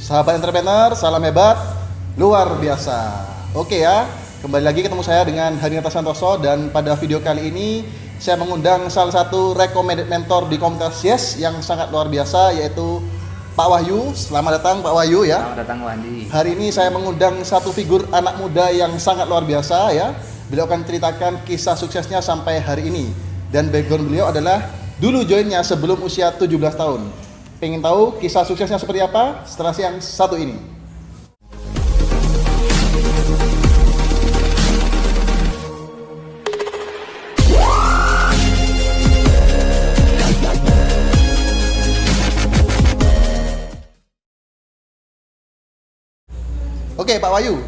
Sahabat entrepreneur, salam hebat, luar biasa. Oke ya, kembali lagi ketemu saya dengan Hadinata Santoso. Dan pada video kali ini saya mengundang salah satu recommended mentor di komunitas Yes yang sangat luar biasa, yaitu Pak Wahyu. Selamat datang Pak Wahyu ya. Selamat datang Wandi. Hari ini saya mengundang satu figur anak muda yang sangat luar biasa ya. Beliau akan ceritakan kisah suksesnya sampai hari ini. Dan background beliau adalah dulu joinnya sebelum usia 17 tahun. Pengen tahu kisah suksesnya seperti apa? Setelah yang satu ini. Oke Pak Wahyu,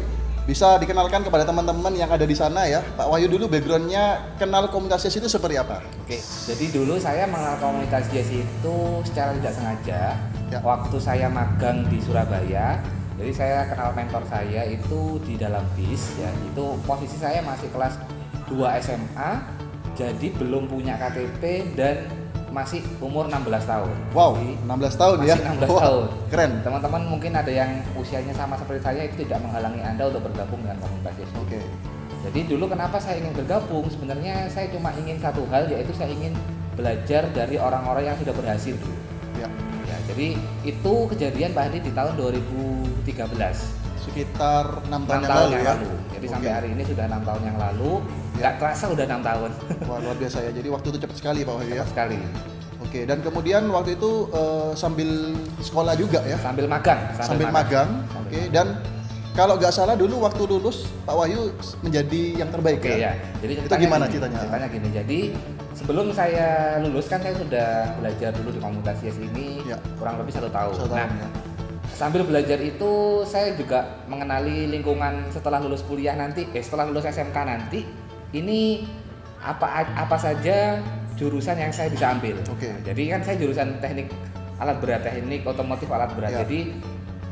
bisa dikenalkan kepada teman-teman yang ada di sana ya. Pak Wahyu dulu backgroundnya kenal komunitas Yes itu seperti apa? Oke, jadi dulu saya mengenal komunitas Yes itu secara tidak sengaja Ya. waktu saya magang di Surabaya. Jadi saya kenal mentor saya itu di dalam bis ya. Itu posisi saya masih kelas 2 SMA, jadi belum punya KTP dan masih umur 16 tahun. Wow, Jadi, 16 tahun masih ya. 16 Wah, tahun. keren. Teman-teman mungkin ada yang usianya sama seperti saya, itu tidak menghalangi Anda untuk bergabung dengan komunitas Yes. Oke. Jadi dulu kenapa saya ingin bergabung? Sebenarnya saya cuma ingin satu hal, yaitu saya ingin belajar dari orang-orang yang sudah berhasil dulu. Ya. Ya, jadi itu kejadian Pak Hadi di tahun 2013. Sekitar 6 tahun 6 yang tahun lalu yang ya. lalu. Jadi Oke. sampai hari ini sudah 6 tahun yang lalu. Ya. Nggak terasa udah 6 tahun. Wah, luar biasa ya. Jadi waktu itu cepat sekali Pak Wahyu ya. Cepat sekali. Oke, dan kemudian waktu itu sambil sekolah juga ya. Sambil magang. Sambil magang. Oke, dan kalau nggak salah dulu waktu lulus Pak Wahyu menjadi yang terbaik Oke ya. ya. Jadi Itu gimana gini, ceritanya? Ceritanya gini. Jadi sebelum saya lulus kan saya sudah belajar dulu di komunitas Yes ini Ya. kurang lebih 1 tahun. Satu tahun Nah, ya. sambil belajar itu saya juga mengenali lingkungan setelah lulus kuliah nanti, setelah lulus SMK nanti, ini apa saja jurusan yang saya bisa ambil. Oke. Nah, jadi kan saya jurusan teknik alat berat, teknik otomotif alat berat. Ya. Jadi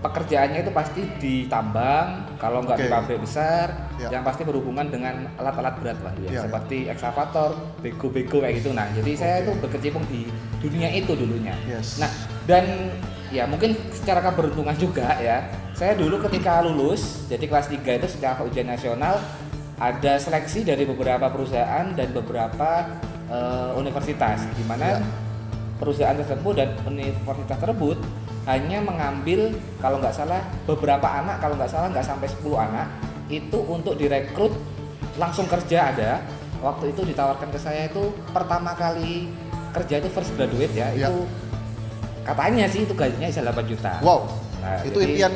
pekerjaannya itu pasti di tambang, kalau nggak di Oke. pabrik besar, Ya. yang pasti berhubungan dengan alat-alat berat lah ya, Ya, seperti ekskavator, bego-bego kayak gitu. Nah, jadi saya Oke. itu berkecimpung di dunia itu dulunya. Yes. Nah, dan ya mungkin secara keberuntungan juga ya, saya dulu ketika lulus, jadi kelas 3 itu secara ujian nasional, ada seleksi dari beberapa perusahaan dan beberapa universitas, di mana Ya. perusahaan tersebut dan universitas tersebut hanya mengambil kalau nggak salah beberapa anak, kalau nggak salah nggak sampai 10 anak itu untuk direkrut langsung kerja. Ada waktu itu ditawarkan ke saya itu pertama kali kerja itu first graduate ya, Ya. itu katanya sih itu gajinya bisa 8 juta. Wow. Nah, Itu jadi impian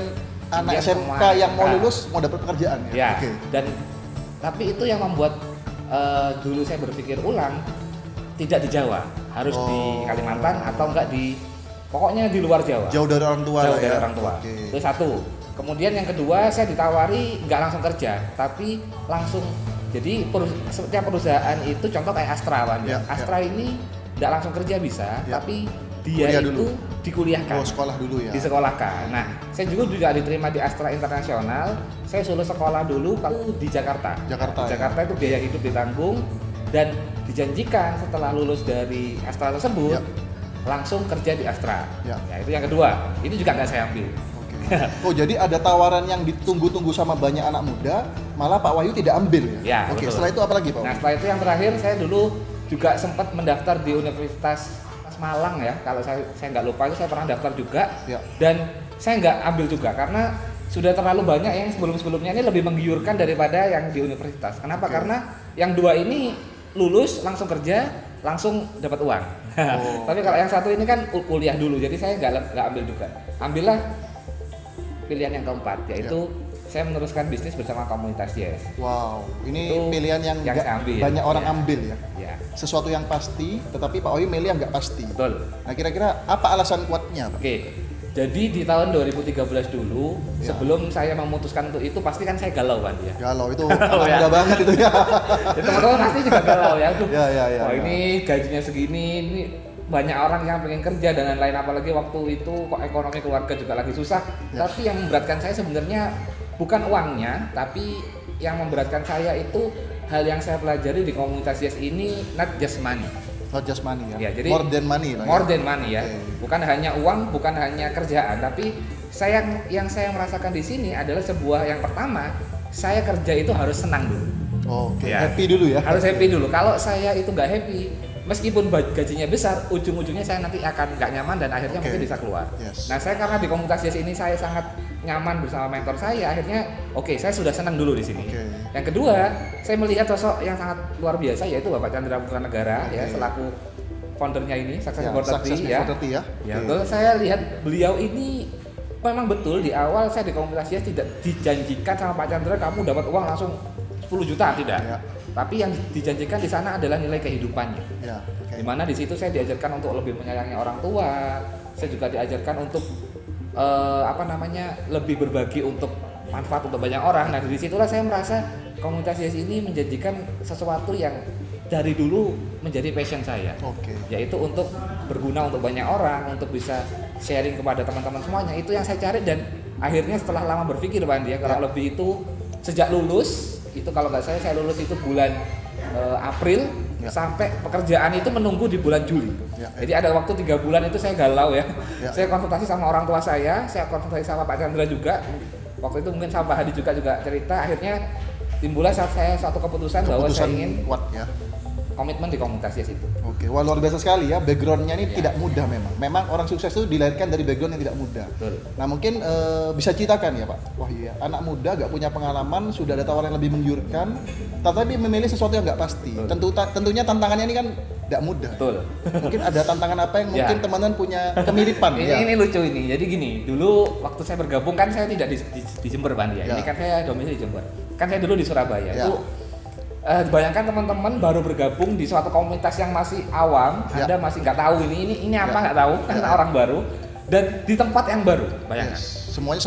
anak impian SMK semua yang mau SMK. lulus mau dapat pekerjaan ya. Ya, Oke. dan tapi itu yang membuat dulu saya berpikir ulang, tidak di Jawa, harus di Kalimantan atau enggak pokoknya di luar Jawa. Jauh dari orang tua Jauh lah dari ya. orang tua. Oke. Itu satu. Kemudian yang kedua, saya ditawari nggak langsung kerja, tapi langsung. Jadi setiap perusahaan itu contoh kayak Astra, Wan. Ya, Astra ini nggak langsung kerja bisa, Ya. tapi dia Kuliah itu dulu. dikuliahkan. Oh, sekolah dulu ya. Disekolahkan. Nah, saya juga diterima di Astra Internasional. Saya suruh sekolah dulu kalau di Jakarta. Jakarta, Di ya. Jakarta itu biaya hidup ditanggung dan dijanjikan setelah lulus dari Astra tersebut Ya. langsung kerja di Astra. Ya. Itu yang kedua. Itu juga nggak saya ambil. Oke. Oh, jadi ada tawaran yang ditunggu-tunggu sama banyak anak muda, malah Pak Wahyu tidak ambil ya? Ya, Oke, betul. setelah itu apa lagi Pak Nah, Wahyu? setelah itu yang terakhir saya dulu juga sempat mendaftar di Universitas Malang ya. Kalau saya nggak lupa itu saya pernah daftar juga. Ya. Dan saya nggak ambil juga karena sudah terlalu banyak yang sebelum-sebelumnya ini lebih menggiurkan daripada yang di universitas. Kenapa? Oke. Karena yang dua ini lulus langsung kerja, langsung dapat uang. Oh. Tapi kalau yang satu ini kan kuliah dulu, jadi saya nggak ambil juga. Ambillah pilihan yang keempat, yaitu saya meneruskan bisnis bersama komunitas Yes. Wow, ini Itu pilihan yang yang nggak saya ambil. banyak orang Ya. ambil ya. Ya, Sesuatu yang pasti, tetapi Pak Wahyu milih yang nggak pasti. betul. Nah, kira-kira apa alasan kuatnya Pak? Oke, jadi di tahun 2013 dulu, Ya. sebelum saya memutuskan untuk itu, pasti kan saya galau kan ya. Galau itu Galau, anak ya. muda banget itu ya. Ya, teman-teman pasti juga galau ya. Aduh, Ya, ya, ya, wah ya. ini gajinya segini, ini banyak orang yang pengen kerja dan lain-lain, apalagi waktu itu kok ekonomi keluarga juga lagi susah. Ya. Tapi yang memberatkan saya sebenarnya bukan uangnya, tapi yang memberatkan saya itu hal yang saya pelajari di komunitas Yes ini, not just money. Not just money ya. Ya, jadi more than money lah. More ya. than money ya. Oke. Bukan hanya uang, bukan hanya kerjaan, tapi yang saya merasakan di sini adalah sebuah yang pertama, saya kerja itu harus senang dulu. Oke, Ya. happy dulu ya. Harus happy dulu. Kalau saya itu nggak happy, meskipun gajinya besar, ujung-ujungnya saya nanti akan nggak nyaman dan akhirnya mungkin bisa keluar. Yes. Nah, saya karena di komunitas Yes ini saya sangat nyaman bersama mentor saya, akhirnya saya sudah senang dulu di sini. Oke. Yang kedua, saya melihat sosok yang sangat luar biasa yaitu Bapak Chandra Putra Negara ya, selaku foundernya ini Success Ya, Before 30 Success ya. Before 30 ya. Ya, Oke. betul. Saya lihat beliau ini memang betul di awal saya di komunitas Yes tidak dijanjikan sama Pak Chandra kamu dapat uang langsung 10 juta, tidak. Ya. Tapi yang dijanjikan di sana adalah nilai kehidupannya. Ya, oke. Dimana di situ saya diajarkan untuk lebih menyayangi orang tua, saya juga diajarkan untuk lebih berbagi untuk manfaat untuk banyak orang. Nah, dari situlah saya merasa komunitas Yes ini menjanjikan sesuatu yang dari dulu menjadi passion saya. Oke. Yaitu untuk berguna untuk banyak orang, untuk bisa sharing kepada teman-teman semuanya. Itu yang saya cari dan akhirnya setelah lama berpikir Pak Andi, kurang lebih itu sejak lulus, itu kalau nggak saya lulus itu bulan April sampai pekerjaan itu menunggu di bulan Juli. Jadi ada waktu 3 bulan itu saya galau ya. Saya konsultasi sama orang tua saya konsultasi sama Pak Chandra juga. Waktu itu mungkin sama Pak Hadi juga cerita, akhirnya timbullah saya suatu keputusan bahwa saya ingin kuat ya. komitmen di komunitas Yes itu. Oke, wah luar biasa sekali ya, backgroundnya ini tidak mudah memang. Memang orang sukses itu dilahirkan dari background yang tidak mudah. Betul. Nah mungkin bisa ceritakan ya Pak Wahyu ya, anak muda gak punya pengalaman, sudah ada tawaran yang lebih menggiurkan, tapi memilih sesuatu yang gak pasti. Tentunya tantangannya ini kan tidak mudah. Betul. Mungkin ada tantangan apa yang mungkin teman-teman punya kemiripan ya? Ini lucu ini. Jadi gini, dulu waktu saya bergabung kan saya tidak di Jember Pak Andi ya. Ini kan saya domisili di Jember. Kan saya dulu di Surabaya. Itu bayangkan teman-teman baru bergabung di suatu komunitas yang masih awam, Anda masih nggak tahu ini apa nggak tahu karena orang baru dan di tempat yang baru, bayangkan. Semuanya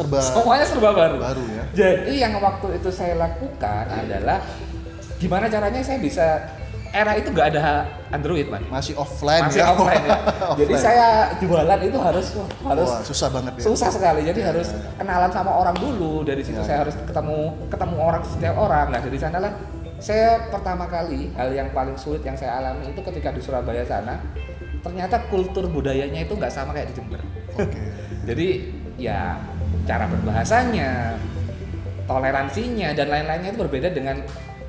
serba baru. Baru ya. Jadi yang waktu itu saya lakukan adalah gimana caranya saya bisa era itu nggak ada Android Pak. Masih offline Masih ya. offline ya. Jadi saya jualan itu harus wah, susah banget ya. Susah sekali. Jadi harus kenalan sama orang dulu. Dari situ saya harus ketemu orang setiap orang. Nah, dari sanalah saya pertama kali hal yang paling sulit yang saya alami itu ketika di Surabaya sana, ternyata kultur budayanya itu nggak sama kayak di Jember. Oke. Jadi ya cara berbahasanya, toleransinya dan lain-lainnya itu berbeda dengan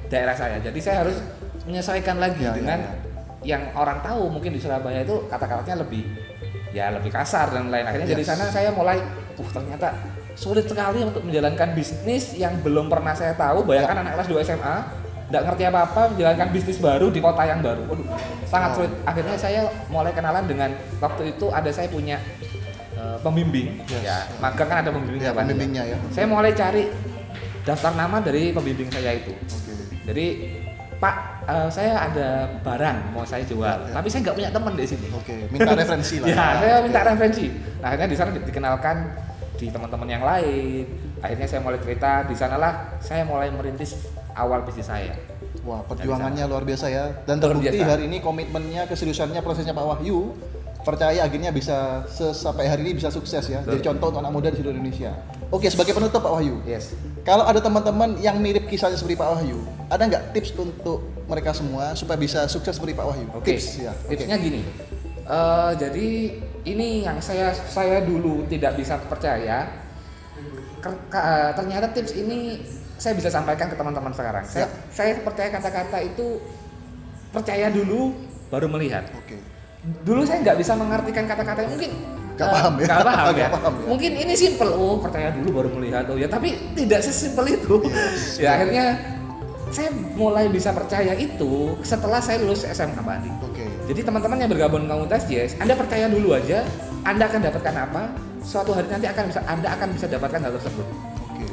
daerah saya. Jadi saya harus menyesuaikan lagi dengan yang orang tahu. Mungkin di Surabaya itu kata-katanya lebih kasar dan lain. Akhirnya dari sana saya mulai, ternyata sulit sekali untuk menjalankan bisnis yang belum pernah saya tahu. Bayangkan anak kelas 2 SMA nggak ngerti apa-apa menjalankan bisnis baru di kota yang baru. Sangat sulit. Akhirnya saya mulai kenalan dengan, waktu itu saya punya pembimbing ya, magang kan ada pembimbingnya. Pembimbingnya ya. Saya mulai cari daftar nama dari pembimbing saya itu. Jadi Pak, saya ada barang mau saya jual, tapi saya nggak punya teman di sini. Minta referensi lah. Ya, saya minta referensi. Nah, akhirnya di sana dikenalkan di teman-teman yang lain. Akhirnya saya mulai cerita, di sanalah saya mulai merintis awal bisnis saya. Wah, perjuangannya luar biasa ya. Dan terbukti hari ini komitmennya, keseriusannya, prosesnya Pak Wahyu, percaya akhirnya bisa sampai hari ini bisa sukses ya. Jadi contoh untuk anak muda di seluruh Indonesia. Oke, sebagai penutup Pak Wahyu. Yes. Kalau ada teman-teman yang mirip kisahnya seperti Pak Wahyu, ada nggak tips untuk mereka semua supaya bisa sukses seperti Pak Wahyu? Tips ya. Tipsnya gini. Jadi ini yang saya dulu tidak bisa percaya. Ternyata tips ini saya bisa sampaikan ke teman-teman sekarang. Saya percaya kata-kata itu percaya dulu baru melihat. Dulu saya nggak bisa mengartikan kata-kata mungkin nggak paham ya. Nggak paham ya. Mungkin ini simple, percaya dulu baru melihat. Ya tapi tidak sesimpel itu. Ya akhirnya saya mulai bisa percaya itu setelah saya lulus SMK Pak Andi. Jadi teman-teman yang bergabung dengan komunitas Yes, Anda percaya dulu aja, Anda akan dapatkan apa? Suatu hari nanti Anda akan bisa dapatkan hal tersebut.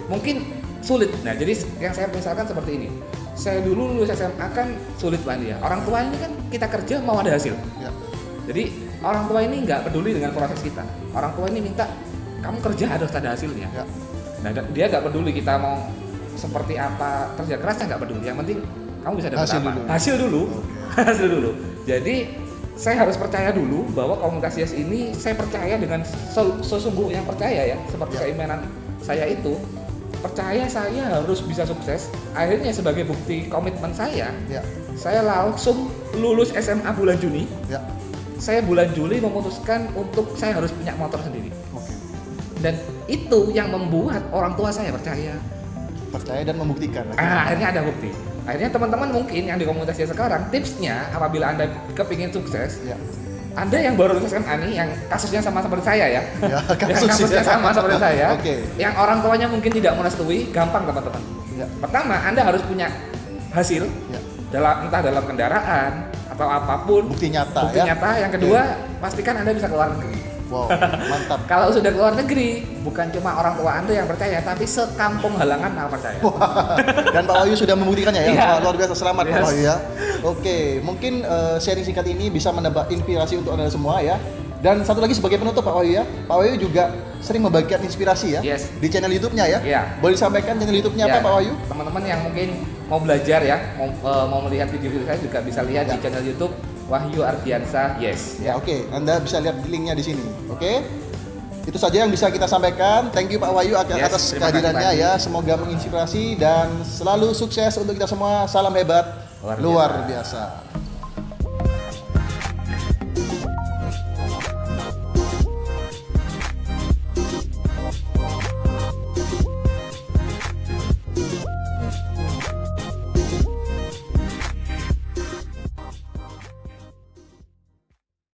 Mungkin sulit. Nah, jadi yang saya misalkan seperti ini. Saya dulu lulus SMA kan sulit Pak Andi ya. Orang tua ini kan kita kerja mau ada hasil. Jadi orang tua ini nggak peduli dengan proses kita. Orang tua ini minta kamu kerja harus ada hasilnya. Nah, dia nggak peduli kita mau seperti apa, kerja kerasnya nggak peduli. Yang penting kamu bisa dapat apa? Hasil dulu. Hasil dulu. Jadi saya harus percaya dulu bahwa komunitas Yes ini saya percaya dengan sesungguhnya percaya ya, seperti keimanan saya itu. Percaya saya harus bisa sukses. Akhirnya sebagai bukti komitmen saya langsung lulus SMA bulan Juni. Saya bulan Juli memutuskan untuk saya harus punya motor sendiri. Dan itu yang membuat orang tua saya percaya. Percaya dan membuktikan. Akhirnya ada bukti. Akhirnya teman-teman mungkin yang di komunitasnya sekarang, tipsnya apabila Anda kepingin sukses, Ya. Anda yang baru lulus SMA nih, yang kasusnya sama seperti saya ya, Ya, yang kasusnya sama seperti saya, Oke. yang orang tuanya mungkin tidak merestui, gampang teman-teman. Ya. Pertama, Anda harus punya hasil, Ya. entah dalam kendaraan atau apapun, Bukti nyata bukti ya. nyata. Yang kedua, pastikan Anda bisa keluar negeri. Wow, mantap. Kalau sudah keluar negeri, bukan cuma orang tua Anda yang percaya, tapi sekampung Halangan yang percaya. Dan Pak Wahyu sudah membuktikannya ya. Iya. Wah, luar biasa, selamat Pak Yes. Wahyu ya. Oke, mungkin sharing singkat ini bisa menambah inspirasi untuk Anda semua ya. Dan satu lagi sebagai penutup Pak Wahyu ya. Pak Wahyu juga sering membagikan inspirasi ya. Yes. Di channel YouTube-nya ya. Iya. Boleh disampaikan channel YouTube-nya Ya, apa Pak Wahyu? teman-teman yang mungkin mau belajar ya, mau melihat video-video saya juga bisa lihat Ya. di channel YouTube Wahyu Ardiansa. Yes. Ya, oke. Anda bisa lihat linknya di sini. Oke. Itu saja yang bisa kita sampaikan. Thank you Pak Wahyu atas Yes, terima kasih, kehadirannya Pak ya. Semoga menginspirasi dan selalu sukses untuk kita semua. Salam hebat Luar luar biasa.